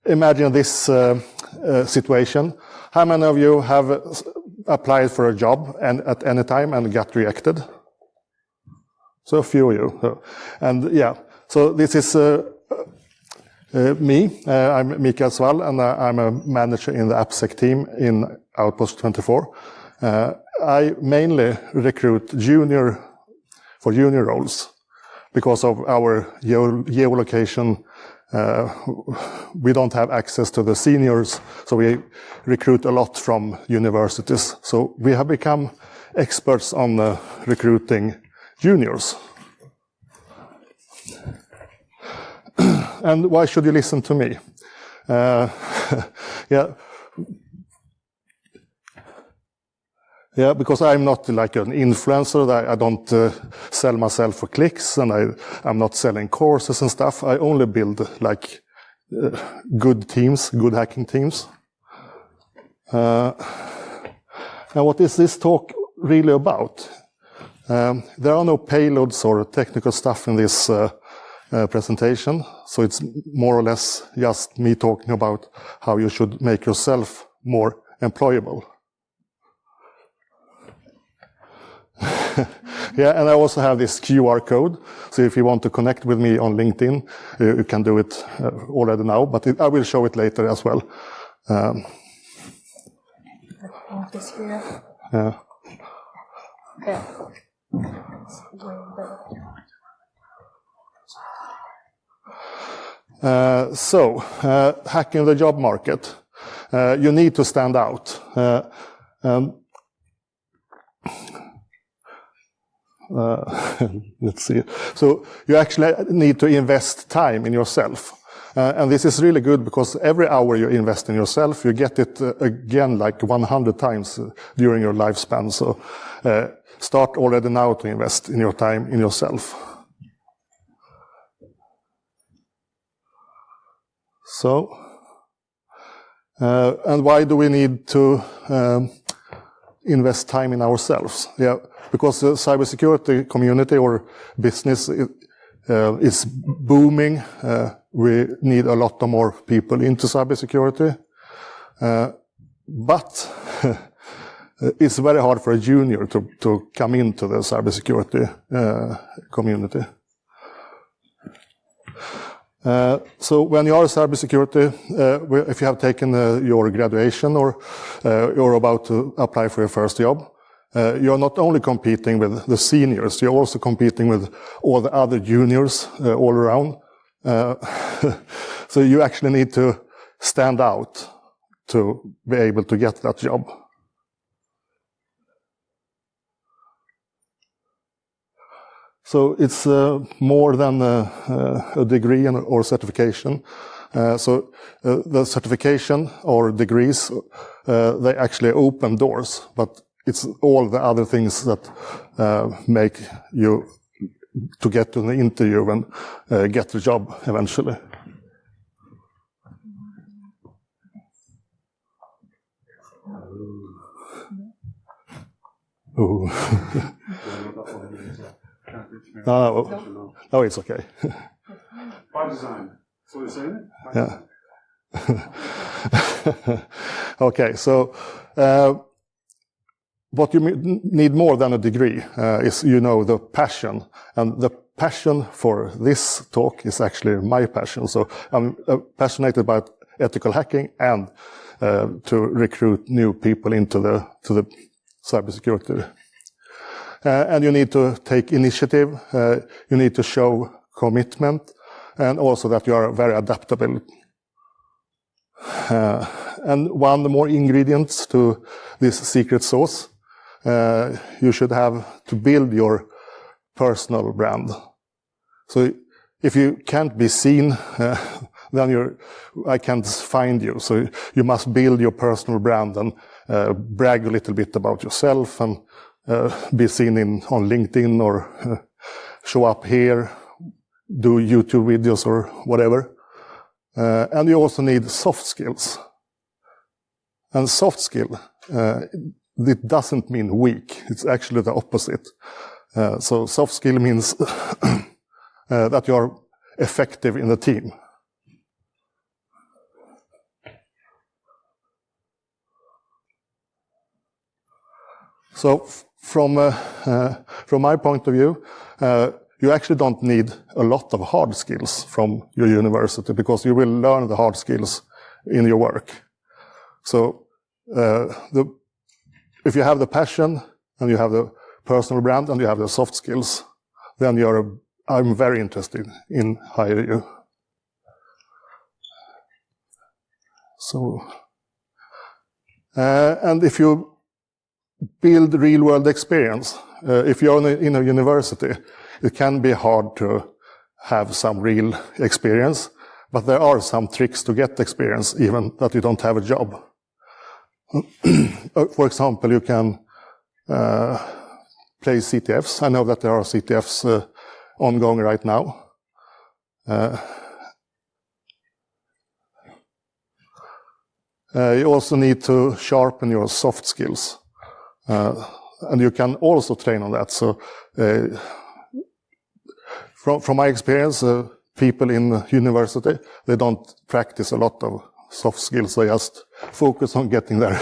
Imagine this situation. How many of you have applied for a job and at any time and got rejected? So a few of you. And yeah, so this is me. I'm Mikael Svall, and I'm a manager in the AppSec team in Outpost 24. I mainly recruit for junior roles because of our geolocation. We don't have access to the seniors, so we recruit a lot from universities. So we have become experts on recruiting juniors. And why should you listen to me? Yeah, because I'm not like an influencer. I don't sell myself for clicks, and I'm not selling courses and stuff. I only build like good teams, good hacking teams. And what is this talk really about? There are no payloads or technical stuff in this presentation, so it's more or less just me talking about how you should make yourself more employable. Yeah, and I also have this QR code, so if you want to connect with me on LinkedIn, you can do it already now, but I will show it later as well. This here. Yeah. Yeah. Hacking the job market. You need to stand out. Let's see. So you actually need to invest time in yourself. And this is really good because every hour you invest in yourself, you get it again like 100 times during your lifespan. So start already now to invest in your time in yourself. So, and why do we need to invest time in ourselves? Yeah, because the cybersecurity community or business is booming. We need a lot more people into cybersecurity. But it's very hard for a junior to come into the cybersecurity community. So when you are a cybersecurity, if you have taken your graduation or you're about to apply for your first job, you're not only competing with the seniors, you're also competing with all the other juniors all around. So you actually need to stand out to be able to get that job. So it's more than a degree or certification. So the certification or degrees, they actually open doors, but it's all the other things that make you to get to the interview and get the job eventually. Ooh. No, it's okay. By design. So you're saying it? Yeah. Okay, so what you need more than a degree is, the passion. And the passion for this talk is actually my passion. So I'm passionate about ethical hacking and to recruit new people into the cybersecurity. And you need to take initiative, you need to show commitment, and also that you are very adaptable. And one more ingredient to this secret sauce, you should have to build your personal brand. So if you can't be seen, then I can't find you. So you must build your personal brand and brag a little bit about yourself and be seen on LinkedIn or show up here, do YouTube videos or whatever. And you also need soft skills. And soft skill, it doesn't mean weak. It's actually the opposite. So soft skill means that you are effective in the team. So from my point of view, you actually don't need a lot of hard skills from your university because you will learn the hard skills in your work. So if you have the passion and you have the personal brand and you have the soft skills, then I'm very interested in hiring you. So, and if you build real-world experience, if you're in a university, it can be hard to have some real experience, but there are some tricks to get experience, even that you don't have a job. For example, you can play CTFs. I know that there are CTFs ongoing right now. You also need to sharpen your soft skills. And you can also train on that. So from my experience, people in university, they don't practice a lot of soft skills. They just focus on getting their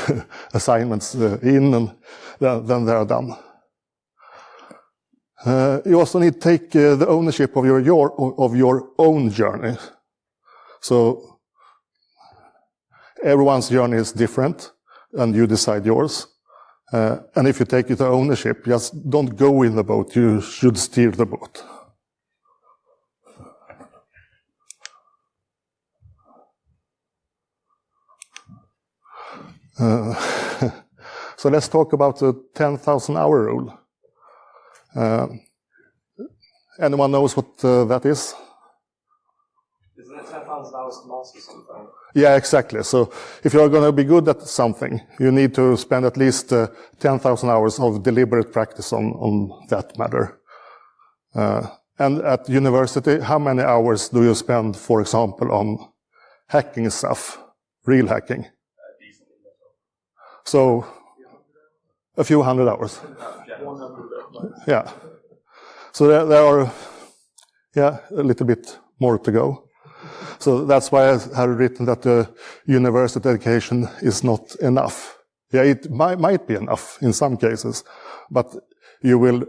assignments in, and then they are done. You also need to take the ownership of your own journey. So everyone's journey is different, and you decide yours. And if you take the ownership, just don't go in the boat. You should steer the boat. So let's talk about the 10,000-hour rule. Anyone knows what that is? Isn't that 10,000 hours to master something? Yeah, exactly. So if you're going to be good at something, you need to spend at least 10,000 hours of deliberate practice on that matter. And at university, how many hours do you spend, for example, on hacking stuff, real hacking? So a few hundred hours. Yeah. So there are, a little bit more to go. So that's why I have written that the university education is not enough. Yeah, it might be enough in some cases, but you will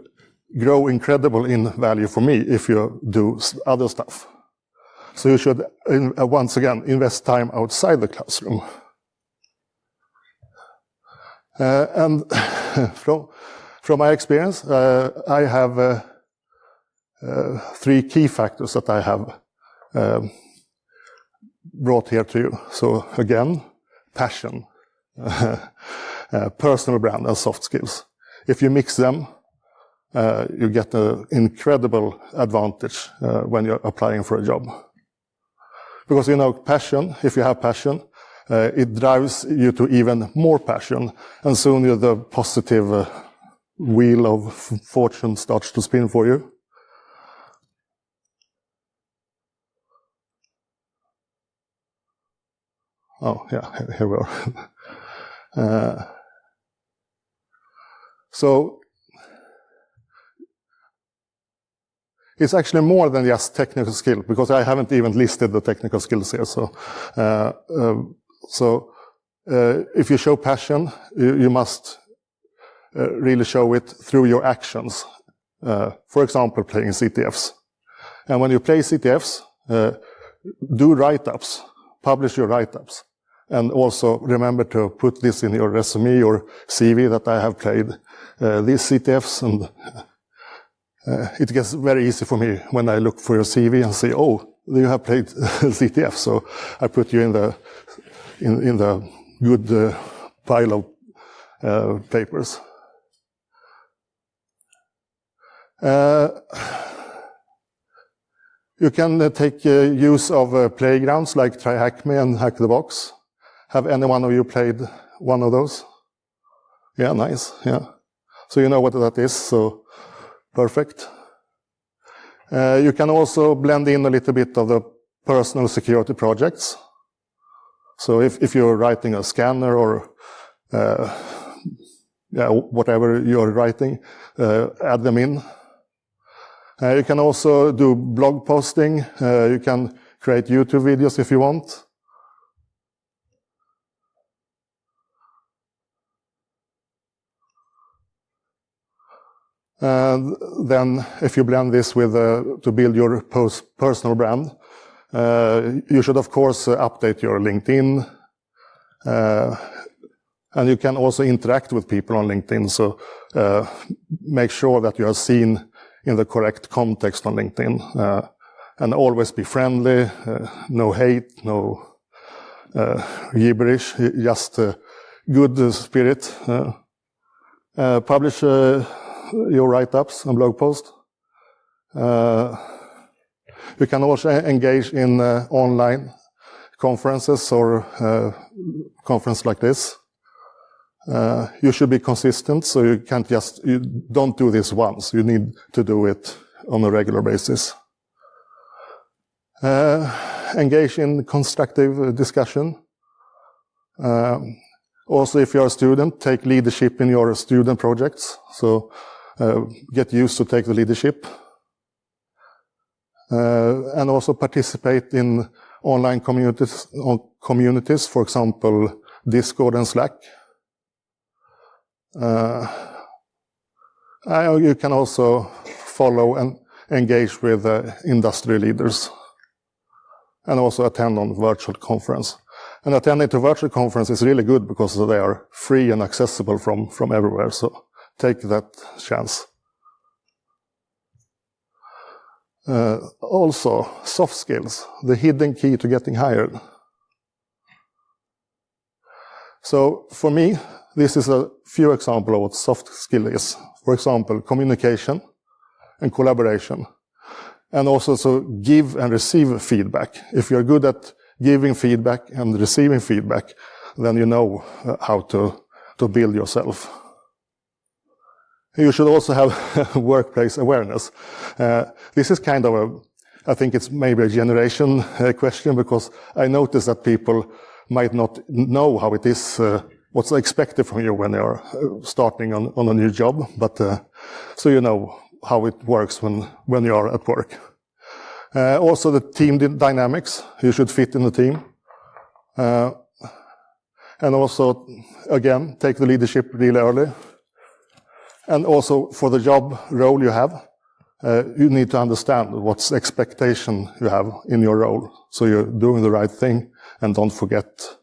grow incredible in value for me if you do other stuff. So you should, once again, invest time outside the classroom. And from my experience, I have 3 key factors that I have brought here to you. So again, passion, personal brand, and soft skills. If you mix them, you get an incredible advantage when you're applying for a job. Because, passion, if you have passion, it drives you to even more passion, and soon the positive wheel of fortune starts to spin for you. Oh, yeah, here we are. So it's actually more than just technical skill, because I haven't even listed the technical skills here. So if you show passion, you must really show it through your actions. For example, playing CTFs. And when you play CTFs, do write-ups, publish your write-ups. And also remember to put this in your resume or CV that I have played these CTFs. And it gets very easy for me when I look for your CV and say, oh, you have played CTF. So I put you in the good pile of papers. You can take use of playgrounds like Try Hack Me and Hack the Box. Have any one of you played one of those? Yeah, nice. Yeah. So you know what that is, so perfect. You can also blend in a little bit of the personal security projects. So if you're writing a scanner or whatever you're writing, add them in. You can also do blog posting. You can create YouTube videos if you want. And then if you blend this with to build your personal brand, you should of course update your LinkedIn, and you can also interact with people on LinkedIn. So make sure that you are seen in the correct context on LinkedIn, and always be friendly, no hate, no gibberish, just good spirit. Publish your write-ups and blog posts. You can also engage in online conferences or conference like this. You should be consistent, so you don't do this once. You need to do it on a regular basis. Engage in constructive discussion. Also, if you're a student, take leadership in your student projects. So get used to take the leadership. And also participate in online communities, for example, Discord and Slack. You can also follow and engage with industry leaders, and also attend on virtual conference. And attending to virtual conference is really good because they are free and accessible from everywhere. So take that chance. Also, soft skills, the hidden key to getting hired. So for me, this is a few examples of what soft skill is. For example, communication and collaboration. And also so give and receive feedback. If you're good at giving feedback and receiving feedback, then you know how to build yourself. You should also have workplace awareness. This is kind of I think it's maybe a generation question, because I notice that people might not know how it is, what's expected from you when you're starting on a new job, but so you know how it works when you are at work. Also the team dynamics, you should fit in the team. And also, again, take the leadership really early. And also for the job role you have, you need to understand what's expectation you have in your role. So you're doing the right thing and don't forget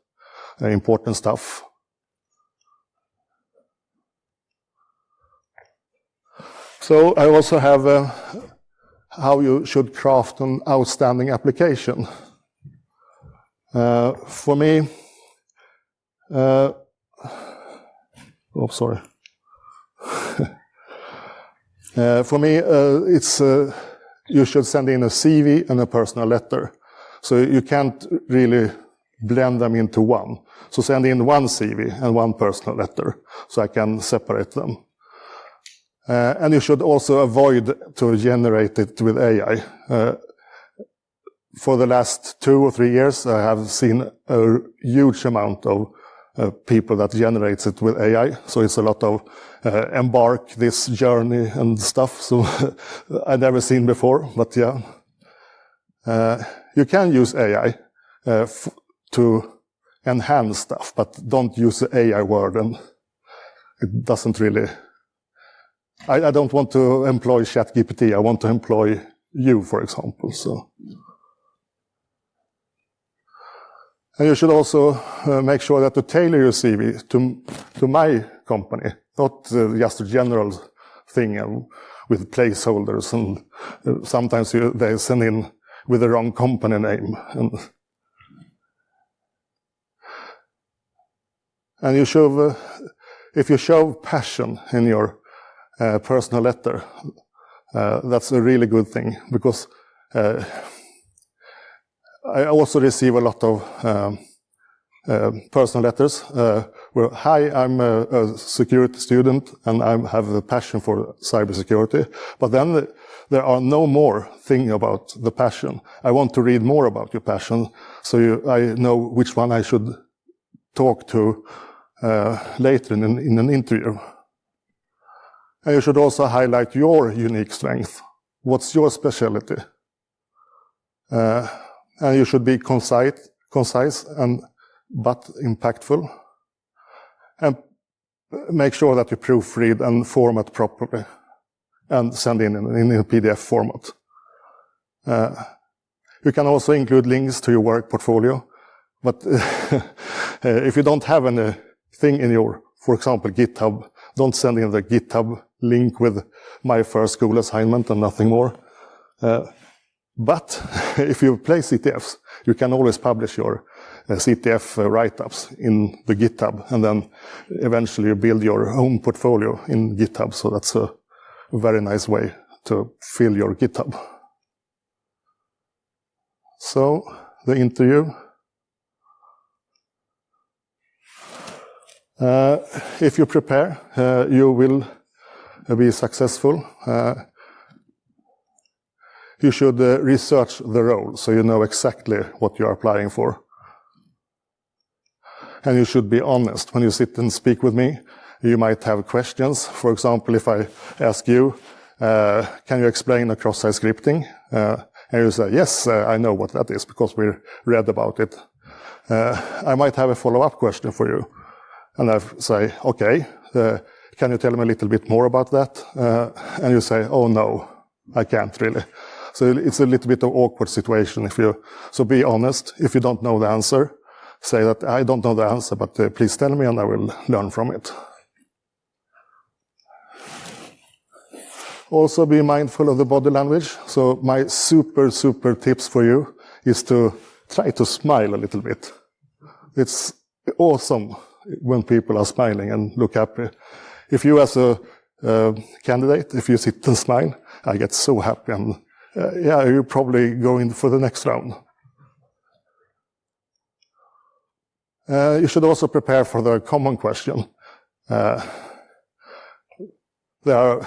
important stuff. So I also have how you should craft an outstanding application. For me, for me, it's you should send in a CV and a personal letter. So you can't really blend them into one. So send in one CV and one personal letter, so I can separate them. And you should also avoid to generate it with AI. For the last 2 or 3 years, I have seen a huge amount of people that generates it with AI. So it's a lot of embark this journey and stuff. So I've never seen before, but yeah. You can use AI to enhance stuff, but don't use the AI word, and it doesn't really. I don't want to employ ChatGPT. I want to employ you, for example. So. And you should also make sure that you tailor your CV to my company, not just a general thing with placeholders, and sometimes they send in with the wrong company name. And you show, if you show passion in your personal letter, that's a really good thing, because I also receive a lot of personal letters where, hi, I'm a security student and I have a passion for cybersecurity. But then there are no more thing about the passion. I want to read more about your passion, so I know which one I should talk to later in an interview. And you should also highlight your unique strength. What's your specialty? And you should be concise but impactful. And make sure that you proofread and format properly. and send in a PDF format. You can also include links to your work portfolio, but if you don't have anything in your, for example, GitHub, don't send in the GitHub link with my first school assignment and nothing more. But if you play CTFs, you can always publish your CTF write-ups in the GitHub, and then eventually you build your own portfolio in GitHub. So that's a very nice way to fill your GitHub. So the interview. If you prepare, you will be successful. You should research the role so you know exactly what you are applying for. And you should be honest. When you sit and speak with me, you might have questions. For example, if I ask you, can you explain a cross-site scripting? And you say, yes, I know what that is because we read about it. I might have a follow-up question for you. And I say, okay, can you tell me a little bit more about that? And you say, oh no, I can't really. So it's a little bit of awkward situation so be honest. If you don't know the answer, say that I don't know the answer, but please tell me and I will learn from it. Also be mindful of the body language. So my super tips for you is to try to smile a little bit. It's awesome when people are smiling and look happy. If you as a candidate, if you sit and smile, I get so happy and yeah, you probably go in for the next round. You should also prepare for the common question. There are,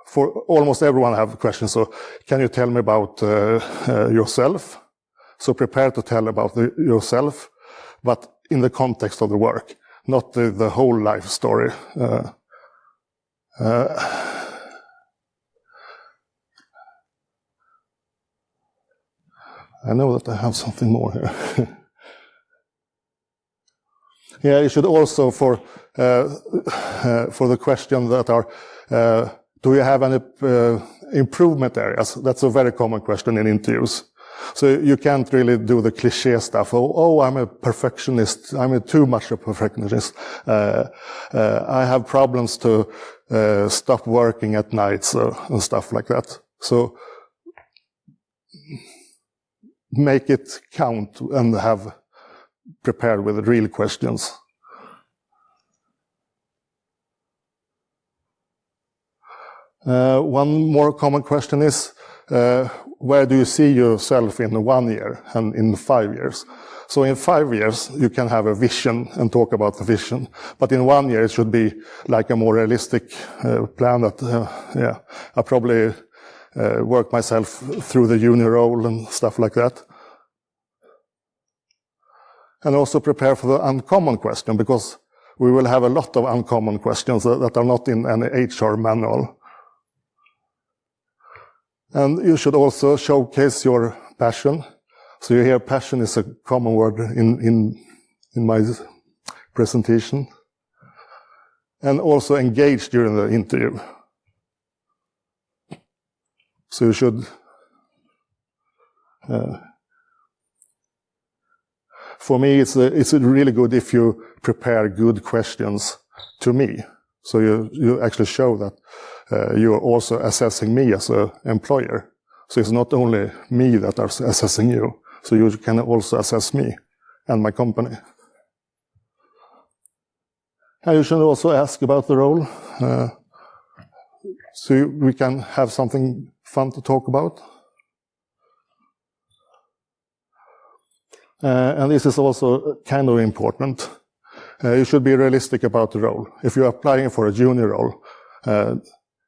for almost everyone have questions. So can you tell me about yourself? So prepare to tell about yourself, but in the context of the work, not the whole life story. I know that I have something more here. Yeah, you should also, for the question that are, do you have any improvement areas? That's a very common question in interviews. So you can't really do the cliché stuff. Oh, I'm a perfectionist. I'm too much a perfectionist. I have problems to stop working at nights and stuff like that. So make it count and have prepared with real questions. One more common question is, where do you see yourself in 1 year and in 5 years? So in 5 years, you can have a vision and talk about the vision. But in 1 year, it should be like a more realistic plan that, yeah, I probably work myself through the junior role and stuff like that. And also prepare for the uncommon question, because we will have a lot of uncommon questions that are not in any HR manual. And you should also showcase your passion. So you hear passion is a common word in my presentation. And also engage during the interview. So you should for me, it's really good if you prepare good questions to me. So you actually show that you are also assessing me as an employer. So it's not only me that are assessing you. So you can also assess me and my company. And you should also ask about the role. So we can have something fun to talk about. And this is also kind of important. You should be realistic about the role. If you're applying for a junior role,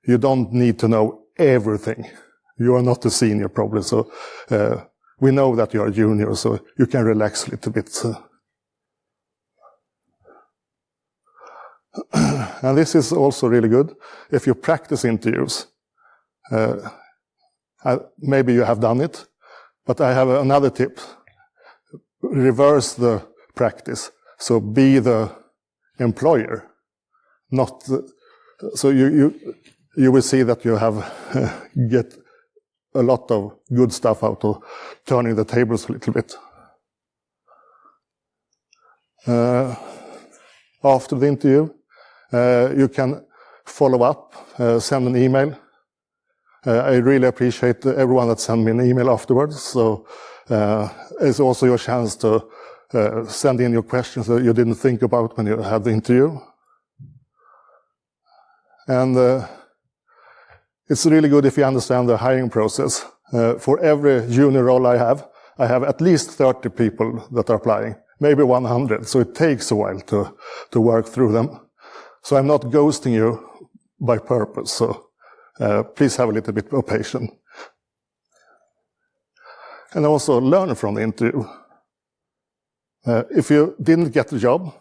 you don't need to know everything. You are not a senior probably, so we know that you are a junior, so you can relax a little bit. And this is also really good. If you practice interviews, maybe you have done it, but I have another tip. Reverse the practice. So be the employer, not So you will see that you have get a lot of good stuff out of turning the tables a little bit. After the interview, you can follow up, send an email. I really appreciate everyone that sent me an email afterwards. So it's also your chance to send in your questions that you didn't think about when you had the interview. And it's really good if you understand the hiring process. For every junior role I have at least 30 people that are applying, maybe 100. So it takes a while to work through them. So I'm not ghosting you by purpose. So please have a little bit of patience. And also learn from the interview. If you didn't get the job,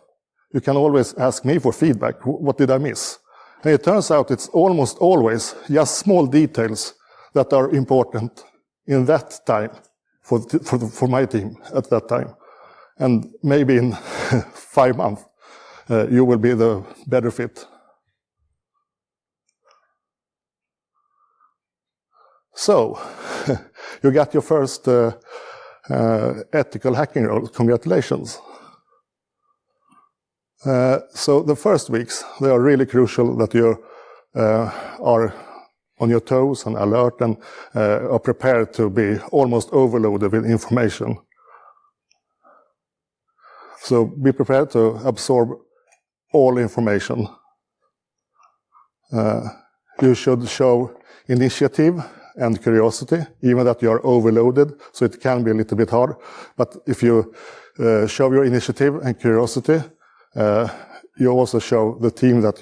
you can always ask me for feedback. What did I miss? And it turns out it's almost always just small details that are important in that time for my team at that time. And maybe in 5 months, you will be the better fit. So, you got your first ethical hacking role. Congratulations. So the first weeks, they are really crucial that you are on your toes and alert and are prepared to be almost overloaded with information. So be prepared to absorb all information. You should show initiative and curiosity, even that you are overloaded, so it can be a little bit hard. But if you show your initiative and curiosity, you also show the team that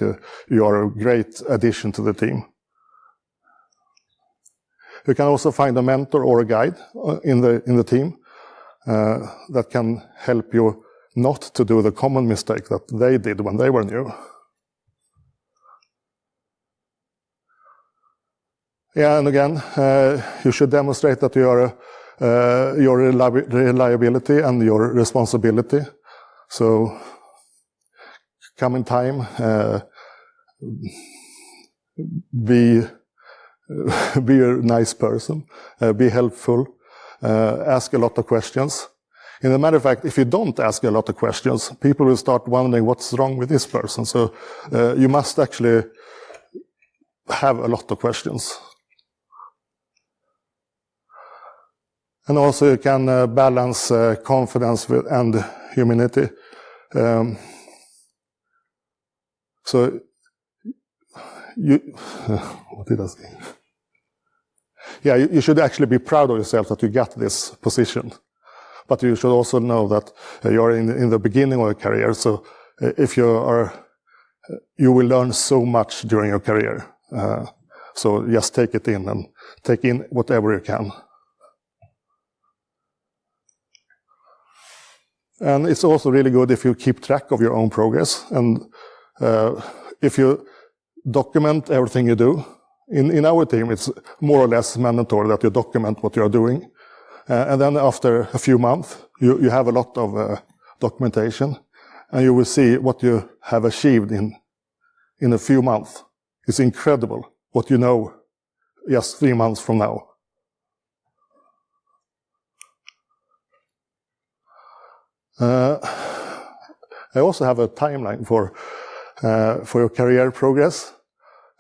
you are a great addition to the team. You can also find a mentor or a guide in the team that can help you not to do the common mistake that they did when they were new. Yeah, and again, you should demonstrate that you are your reliability and your responsibility. So, come in time, be a nice person, be helpful, ask a lot of questions. In a matter of fact, if you don't ask a lot of questions, people will start wondering what's wrong with this person. So you must actually have a lot of questions. And also you can balance confidence and humility. So what did I say? Yeah, you should actually be proud of yourself that you got this position. But you should also know that you're in the beginning of your career. So if you will learn so much during your career. So just take it in and take in whatever you can. And it's also really good if you keep track of your own progress. And if you document everything you do, in our team, it's more or less mandatory that you document what you are doing. And then after a few months, you have a lot of documentation, and you will see what you have achieved in a few months. It's incredible what you know just 3 months from now. I also have a timeline for your career progress.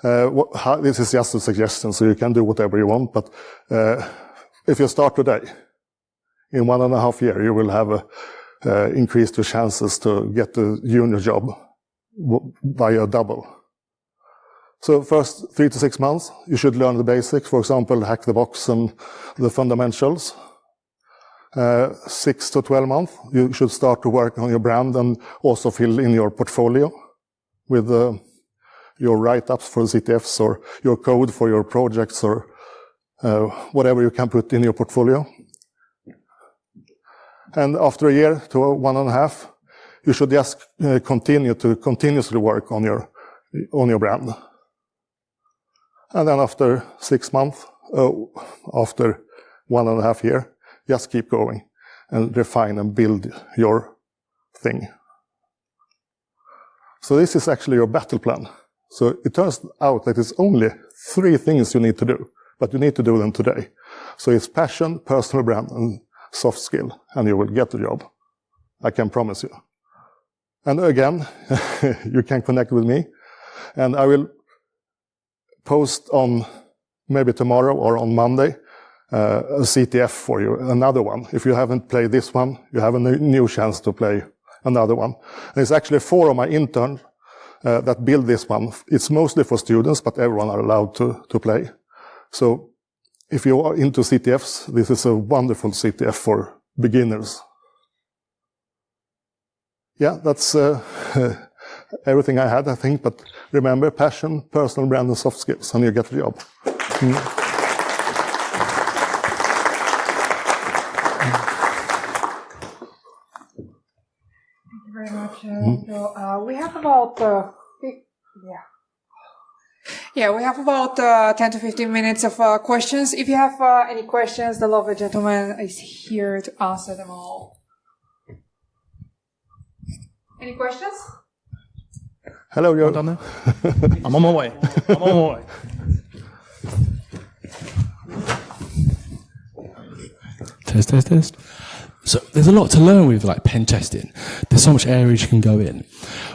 This is just a suggestion, so you can do whatever you want. But if you start today, in 1.5 years, you will have increased your chances to get a junior job by a double. So first 3 to 6 months, you should learn the basics. For example, hack the box and the fundamentals. 6 to 12 months, you should start to work on your brand and also fill in your portfolio with your write-ups for CTFs or your code for your projects or whatever you can put in your portfolio. And after a year to 1.5, you should just continue to continuously work on your brand. And then after 6 months, after 1.5 years, just keep going and refine and build your thing. So this is actually your battle plan. So it turns out that it's only 3 things you need to do, but you need to do them today. So it's passion, personal brand, and soft skill, and you will get the job. I can promise you. And again, you can connect with me, and I will post on maybe tomorrow or on Monday a CTF for you, another one. If you haven't played this one, you have a new chance to play another one. And it's actually 4 of my interns that build this one. It's mostly for students, but everyone are allowed to play. So if you are into CTFs, this is a wonderful CTF for beginners. Yeah, that's everything I had, I think. But remember, passion, personal brand, and soft skills, and you get the job. Very much. So, we have about we have about 10 to 15 minutes of questions. If you have any questions, the lovely gentleman is here to answer them all. Any questions? Hello, Joe. Done there? I'm on my way. I'm on my way. Test. So there's a lot to learn with like pen testing. There's so much areas you can go in.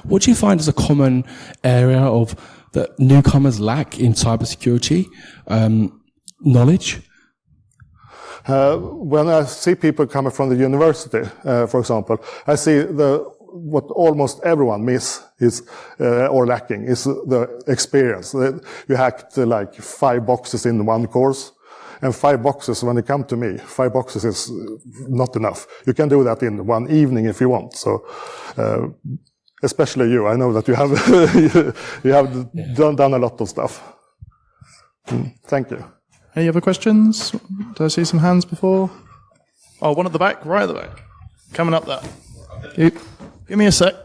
What do you find is a common area of that newcomers lack in cybersecurity knowledge? When I see people coming from the university, for example, I see what almost everyone miss is or lacking is the experience. You hacked like 5 boxes in one course. And 5 boxes, when it comes to me, 5 boxes is not enough. You can do that in one evening if you want. So, especially you, I know that you have you have done a lot of stuff. Thank you. Any other questions? Did I see some hands before? Oh, one at the back, right at the back. Coming up there. Give me a sec.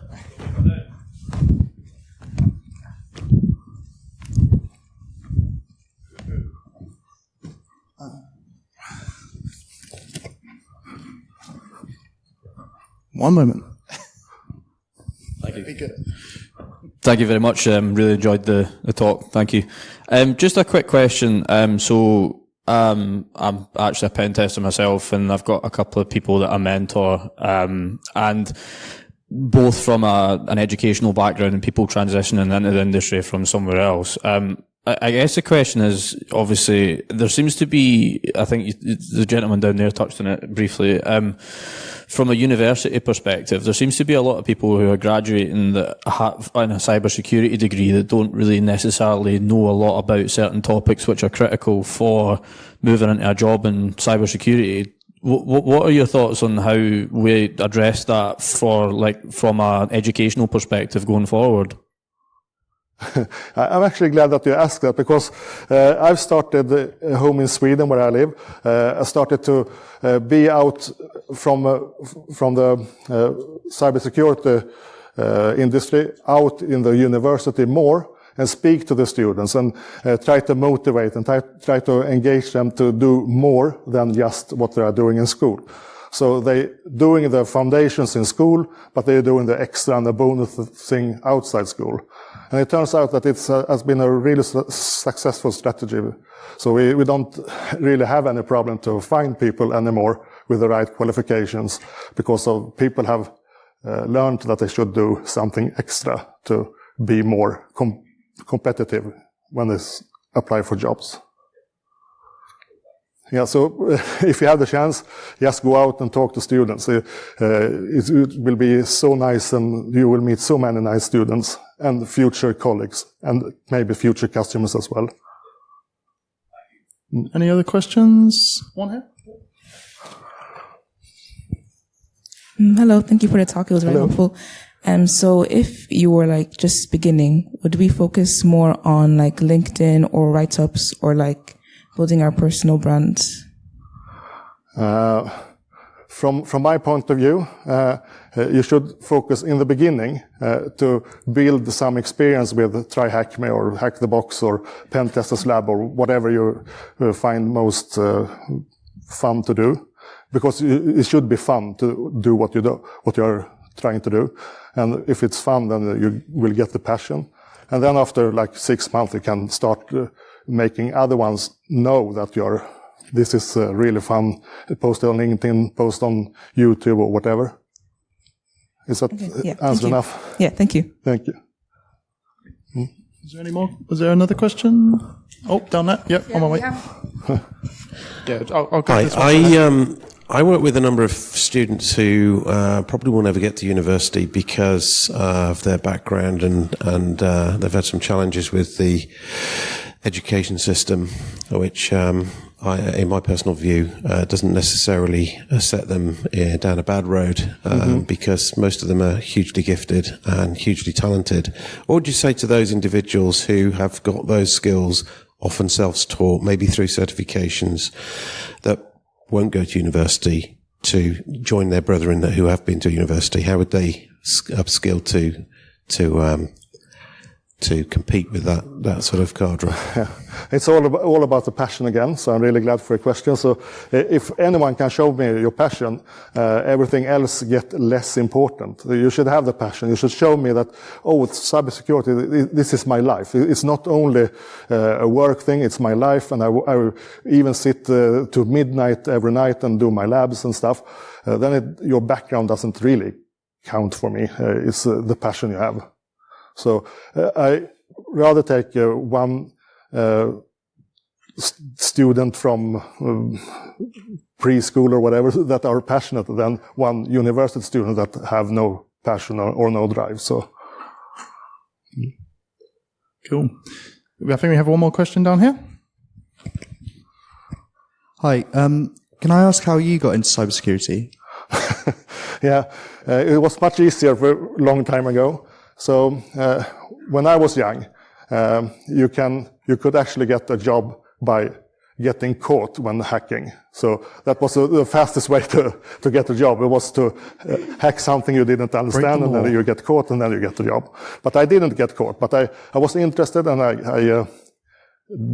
One moment. Thank you. Thank you very much. Really enjoyed the talk. Thank you. Just a quick question. I'm actually a pen tester myself, and I've got a couple of people that I mentor, and both from an educational background and people transitioning into the industry from somewhere else. I guess the question is, obviously, there seems to be, I think the gentleman down there touched on it briefly, from a university perspective, there seems to be a lot of people who are graduating that have in a cybersecurity degree that don't really necessarily know a lot about certain topics which are critical for moving into a job in cybersecurity. What are your thoughts on how we address that from an educational perspective going forward? I'm actually glad that you asked that, because I've started home in Sweden where I live. I started to be out from the cybersecurity industry out in the university more and speak to the students and try to motivate and try to engage them to do more than just what they are doing in school. So they doing the foundations in school, but they're doing the extra and the bonus thing outside school. And it turns out that it has been a really successful strategy. So we don't really have any problem to find people anymore with the right qualifications, because of people have learned that they should do something extra to be more competitive when they apply for jobs. Yeah, so if you have the chance, just go out and talk to students. It will be so nice, and you will meet so many nice students and future colleagues and maybe future customers as well. Any other questions? One here. Hello, thank you for the talk. It was very helpful. So if you were like just beginning, would we focus more on like LinkedIn or write-ups or like building our personal brands? From my point of view, you should focus in the beginning to build some experience with Try Hack Me or Hack the Box or Pen Testers Lab or whatever you find most fun to do, because it should be fun to do what you are trying to do. And if it's fun, then you will get the passion. And then after like 6 months, you can start making other ones know that this is really fun. Post it on LinkedIn, post on YouTube or whatever. Is that answer enough? Yeah, thank you. Thank you. Is there any more? Was there another question? Oh, down there. Yep, on my way. Yeah, I'll go this one. I work with a number of students who probably will never get to university because of their background, and they've had some challenges with the education system, which, in my personal view, doesn't necessarily set them down a bad road, because most of them are hugely gifted and hugely talented. What would you say to those individuals who have got those skills, often self-taught, maybe through certifications, that won't go to university, to join their brethren who have been to university? How would they upskill to compete with that sort of cadre? Yeah. It's all about the passion again, so I'm really glad for your question. So if anyone can show me your passion, everything else get less important. You should have the passion. You should show me that, it's cybersecurity, this is my life. It's not only a work thing, it's my life, and I even sit to midnight every night and do my labs and stuff. Then your background doesn't really count for me. It's the passion you have. So I rather take one student from preschool or whatever that are passionate than one university student that have no passion or no drive. So, Cool. I think we have one more question down here. Hi. Can I ask how you got into cybersecurity? Yeah, it was much easier for a long time ago. So when I was young, you could actually get a job by getting caught when hacking. So that was the fastest way to get a job. It was to hack something you didn't understand, and then you get caught, and then you get the job. But I didn't get caught. But I was interested, and I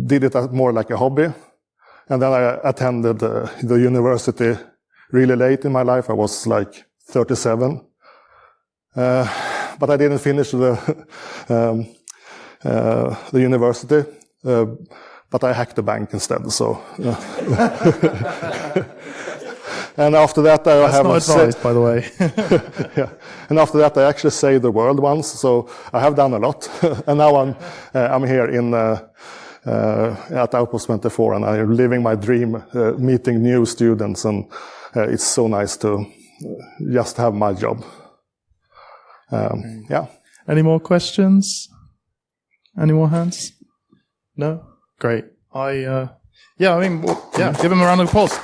did it as more like a hobby. And then I attended the university really late in my life. I was like 37. But I didn't finish the university. But I hacked the bank instead. So, and after that, That's not advised, by the way. Yeah, and after that, I actually saved the world once. So I have done a lot, and now I'm here in at Outpost 24, and I'm living my dream, meeting new students, and it's so nice to just have my job. Yeah. Any more questions? Any more hands? No? Great. Give him a round of applause.